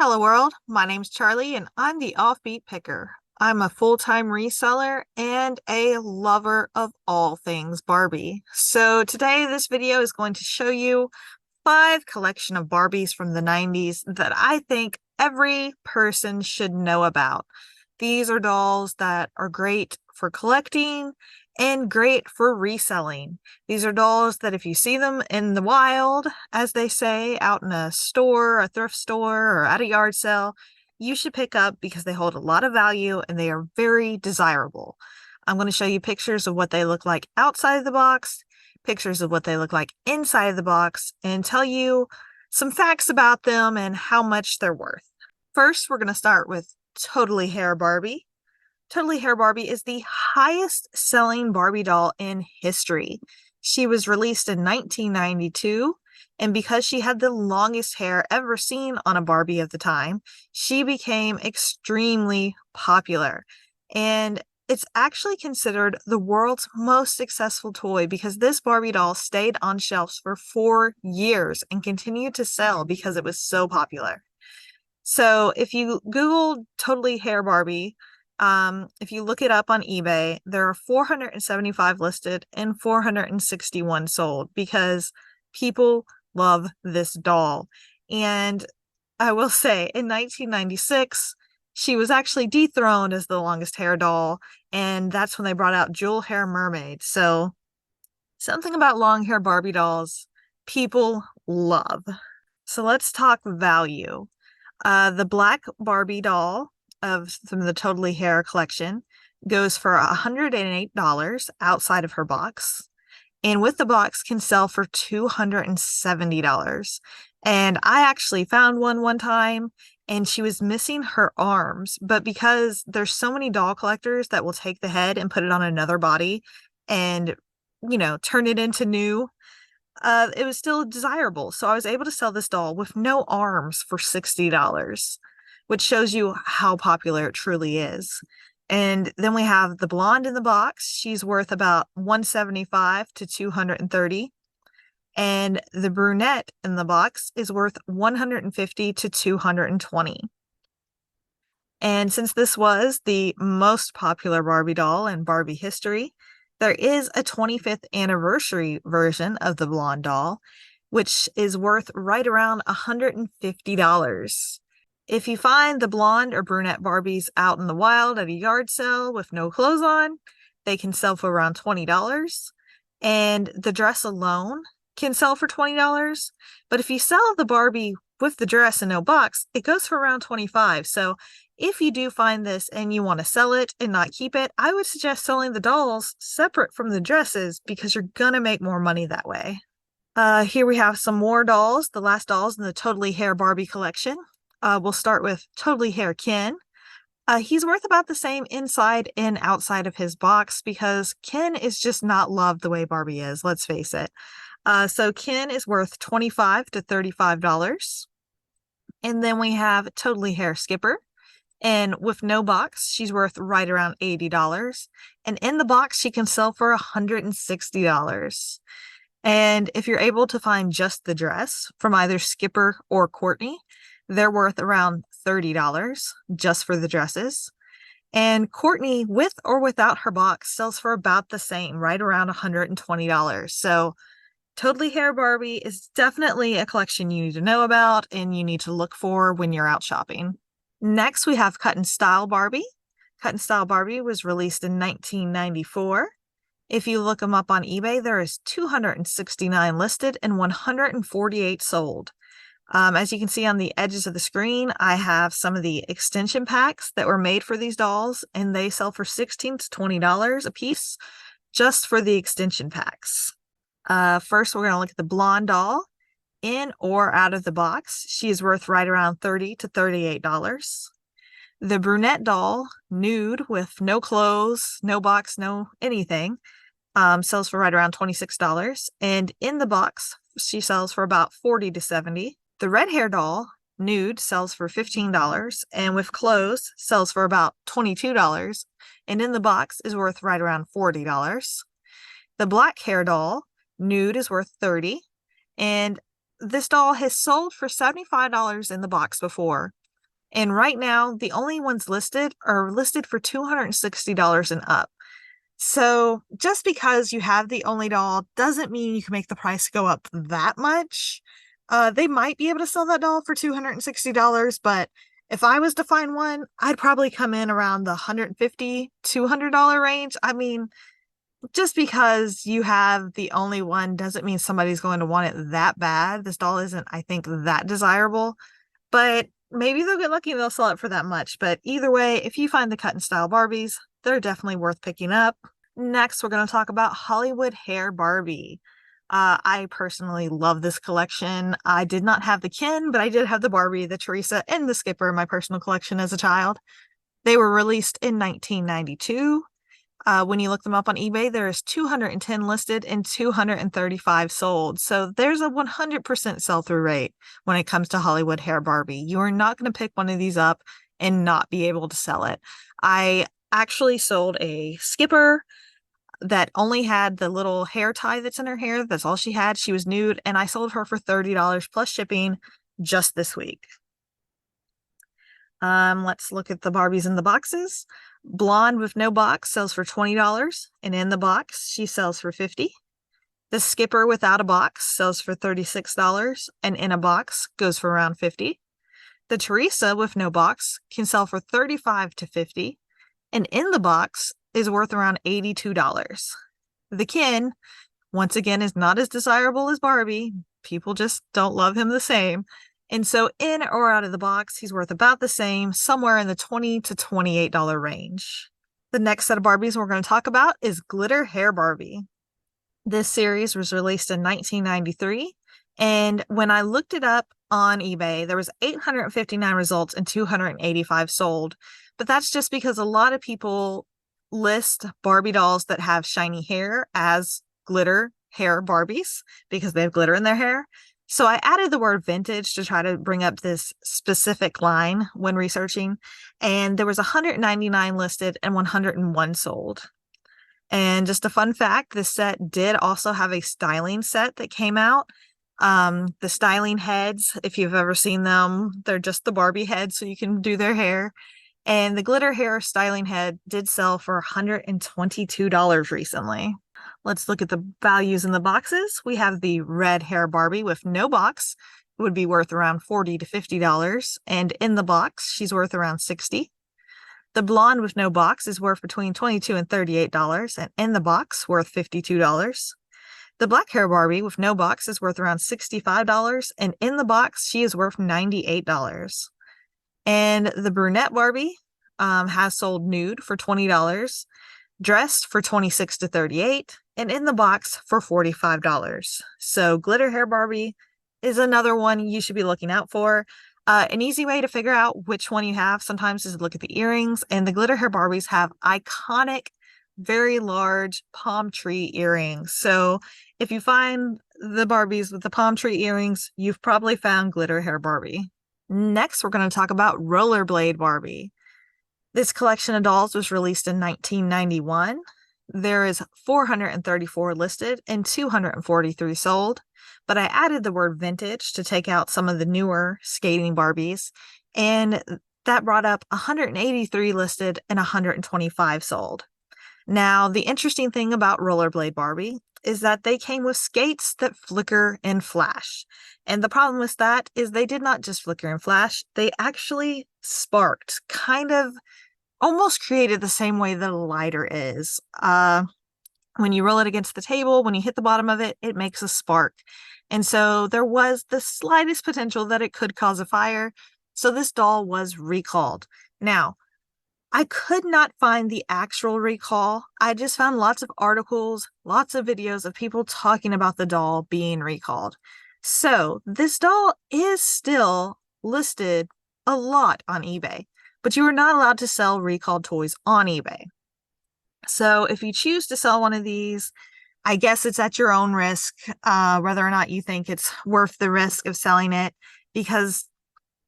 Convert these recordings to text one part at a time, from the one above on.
Hello world, my name's Charlie and I'm the Offbeat Picker. I'm a full-time reseller and a lover of all things Barbie. So today this video is going to show you 5 collection of Barbies from the 90s that I think every person should know about. These are dolls that are great for collecting and great for reselling. These are dolls that if you see them in the wild, as they say, out in a store, a thrift store, or at a yard sale, you should pick up because they hold a lot of value and they are very desirable. I'm going to show you pictures of what they look like outside of the box, pictures of what they look like inside of the box, and tell you some facts about them and how much they're worth. First, we're going to start with Totally Hair Barbie. Totally Hair Barbie is the highest selling Barbie doll in history. She was released in 1992, and because she had the longest hair ever seen on a Barbie of the time, she became extremely popular. And it's actually considered the world's most successful toy because this Barbie doll stayed on shelves for 4 years and continued to sell because it was so popular. So if you Google Totally Hair Barbie, if you look it up on eBay, there are 475 listed and 461 sold because people love this doll. And I will say, in 1996, she was actually dethroned as the longest hair doll, and that's when they brought out Jewel Hair Mermaid. So something about long hair Barbie dolls people love. So let's talk value. The black Barbie doll from the Totally Hair collection goes for $108 outside of her box, and with the box can sell for $270. And I actually found one time and she was missing her arms, but because there's so many doll collectors that will take the head and put it on another body and turn it into new, it was still desirable. So I was able to sell this doll with no arms for $60, which shows you how popular it truly is. And then we have the blonde in the box. She's worth about $175 to $230. And the brunette in the box is worth $150 to $220. And since this was the most popular Barbie doll in Barbie history, there is a 25th anniversary version of the blonde doll, which is worth right around $150. If you find the blonde or brunette Barbies out in the wild at a yard sale with no clothes on, they can sell for around $20. And the dress alone can sell for $20. But if you sell the Barbie with the dress and no box, it goes for around $25. So if you do find this and you want to sell it and not keep it, I would suggest selling the dolls separate from the dresses because you're going to make more money that way. Here we have some more dolls, the last dolls in the Totally Hair Barbie collection. We'll start with Totally Hair Ken. He's worth about the same inside and outside of his box because Ken is just not loved the way Barbie is, let's face it. So Ken is worth $25 to $35. And then we have Totally Hair Skipper. And with no box, she's worth right around $80. And in the box, she can sell for $160. And if you're able to find just the dress from either Skipper or Courtney, they're worth around $30 just for the dresses. And Courtney, with or without her box, sells for about the same, right around $120. So Totally Hair Barbie is definitely a collection you need to know about and you need to look for when you're out shopping. Next, we have Cut and Style Barbie. Cut and Style Barbie was released in 1994. If you look them up on eBay, there is 269 listed and 148 sold. As you can see on the edges of the screen, I have some of the extension packs that were made for these dolls, and they sell for $16 to $20 a piece just for the extension packs. First, we're going to look at the blonde doll. In or out of the box, she is worth right around $30 to $38. The brunette doll, nude with no clothes, no box, no anything, sells for right around $26. And in the box, she sells for about $40 to $70. The red hair doll, nude, sells for $15, and with clothes, sells for about $22. And in the box is worth right around $40. The black hair doll, nude, is worth $30. And this doll has sold for $75 in the box before, And right now, the only ones listed are listed for $260 and up. So just because you have the only doll doesn't mean you can make the price go up that much. They might be able to sell that doll for $260, but if I was to find one, I'd probably come in around the $150, $200 range. I mean, just because you have the only one doesn't mean somebody's going to want it that bad. This doll isn't, I think, that desirable, but maybe they'll get lucky and they'll sell it for that much. But either way, if you find the cut and style Barbies, they're definitely worth picking up. Next, we're going to talk about Hollywood Hair Barbie. I personally love this collection. I did not have the Ken, but I did have the Barbie, the Teresa, and the Skipper in my personal collection as a child. They were released in 1992. When you look them up on eBay, there is 210 listed and 235 sold. So there's a 100% sell-through rate when it comes to Hollywood Hair Barbie. You are not going to pick one of these up and not be able to sell it. I actually sold a Skipper that only had the little hair tie that's in her hair. That's all she had. She was nude, and I sold her for $30 plus shipping just this week. Let's look at the Barbies in the boxes. Blonde with no box sells for $20, and in the box, she sells for $50. The Skipper without a box sells for $36, and in a box goes for around $50. The Teresa with no box can sell for $35 to $50, and in the box is worth around $82. The Ken, once again, is not as desirable as Barbie. People just don't love him the same. And so in or out of the box, he's worth about the same, somewhere in the $20 to $28 range. The next set of Barbies we're going to talk about is Glitter Hair Barbie. This series was released in 1993, and when I looked it up on eBay, there was 859 results and 285 sold. But that's just because a lot of people list Barbie dolls that have shiny hair as glitter hair Barbies because they have glitter in their hair. So I added the word vintage to try to bring up this specific line when researching, and there was 199 listed and 101 sold. And just a fun fact, this set did also have a styling set that came out. The styling heads, if you've ever seen them, they're just the Barbie heads, so you can do their hair. And the glitter hair styling head did sell for $122 recently. Let's look at the values in the boxes. We have the red hair Barbie with no box. It would be worth around $40 to $50. And in the box, she's worth around $60. The blonde with no box is worth between $22 and $38. And in the box, worth $52. The black hair Barbie with no box is worth around $65. And in the box, she is worth $98. And the brunette Barbie has sold nude for $20, dressed for $26 to $38, and in the box for $45. So glitter hair Barbie is another one you should be looking out for. An easy way to figure out which one you have sometimes is look at the earrings, and the glitter hair Barbies have iconic, very large palm tree earrings. So if you find the Barbies with the palm tree earrings, you've probably found glitter hair Barbie. Next, we're going to talk about Rollerblade Barbie. This collection of dolls was released in 1991. There is 434 listed and 243 sold, but I added the word vintage to take out some of the newer skating Barbies, and that brought up 183 listed and 125 sold. Now, the interesting thing about Rollerblade Barbie is that they came with skates that flicker and flash. And the problem with that is they did not just flicker and flash, they actually sparked, kind of almost created the same way that a lighter is. When you roll it against the table, when you hit the bottom of it, it makes a spark. And so there was the slightest potential that it could cause a fire. So this doll was recalled. Now, I could not find the actual recall. I just found lots of articles, lots of videos of people talking about the doll being recalled. So this doll is still listed a lot on eBay, but you are not allowed to sell recalled toys on eBay. So if you choose to sell one of these, I guess it's at your own risk, whether or not you think it's worth the risk of selling it, because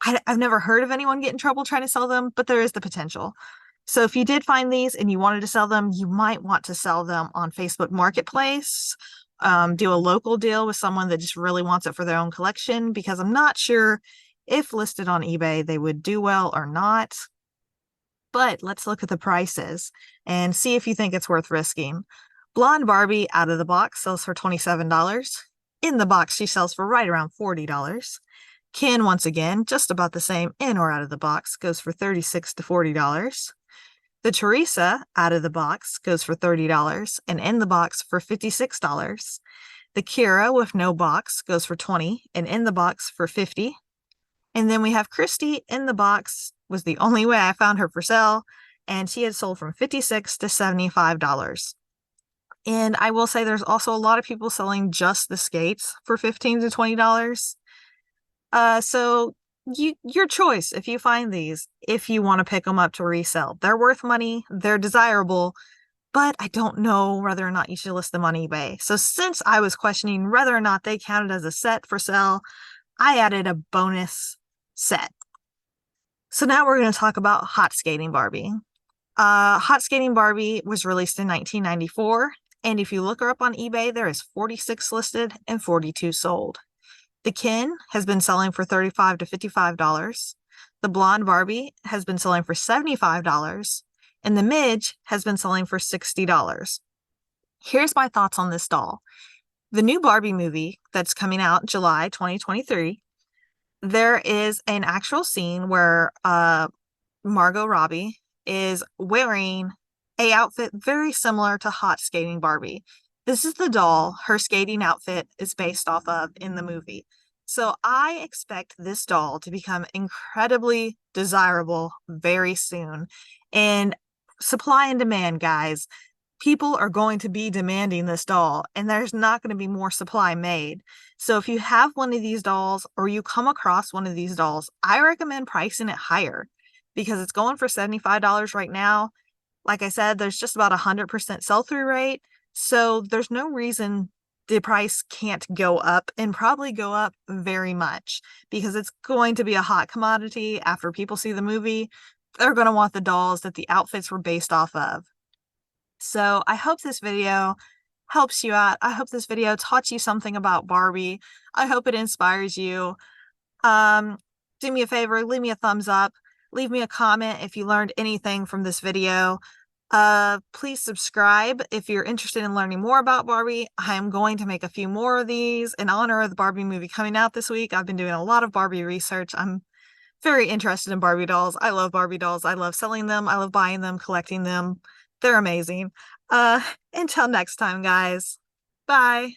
I've never heard of anyone get in trouble trying to sell them, but there is the potential. So if you did find these and you wanted to sell them, you might want to sell them on Facebook Marketplace, do a local deal with someone that just really wants it for their own collection, because I'm not sure if listed on eBay, they would do well or not. But let's look at the prices and see if you think it's worth risking. Blonde Barbie out of the box sells for $27. In the box, she sells for right around $40. Ken, once again, just about the same in or out of the box, goes for $36 to $40. The Teresa out of the box goes for $30 and in the box for $56. The Kira with no box goes for $20 and in the box for $50. And then we have Christy in the box, was the only way I found her for sale, and she had sold from $56 to $75. And I will say there's also a lot of people selling just the skates for $15 to $20. So your choice if you find these, if you want to pick them up to resell. They're worth money, they're desirable, but I don't know whether or not you should list them on eBay. So since I was questioning whether or not they counted as a set for sale, I added a bonus set. So now we're going to talk about Hot Skating Barbie. Hot Skating Barbie was released in 1994, and if you look her up on eBay, there is 46 listed and 42 sold. The Ken has been selling for $35 to $55. The Blonde Barbie has been selling for $75, and the Midge has been selling for $60. Here's my thoughts on this doll. The new Barbie movie that's coming out July 2023, there is an actual scene where Margot Robbie is wearing a outfit very similar to Hot Skating Barbie. This is the doll her skating outfit is based off of in the movie. So I expect this doll to become incredibly desirable very soon. And supply and demand, guys. People are going to be demanding this doll, and there's not going to be more supply made. So if you have one of these dolls or you come across one of these dolls, I recommend pricing it higher because it's going for $75 right now. Like I said, there's just about 100% sell-through rate. So there's no reason the price can't go up and probably go up very much because it's going to be a hot commodity after people see the movie. They're going to want the dolls that the outfits were based off of. So I hope this video helps you out. I hope this video taught you something about Barbie. I hope it inspires you. Do me a favor, leave me a thumbs up. Leave me a comment if you learned anything from this video. Please subscribe if you're interested in learning more about Barbie. I am going to make a few more of these in honor of the Barbie movie coming out this week. I've been doing a lot of Barbie research. I'm very interested in Barbie dolls. I love Barbie dolls. I love selling them. I love buying them, collecting them. They're amazing. Until next time, guys. Bye.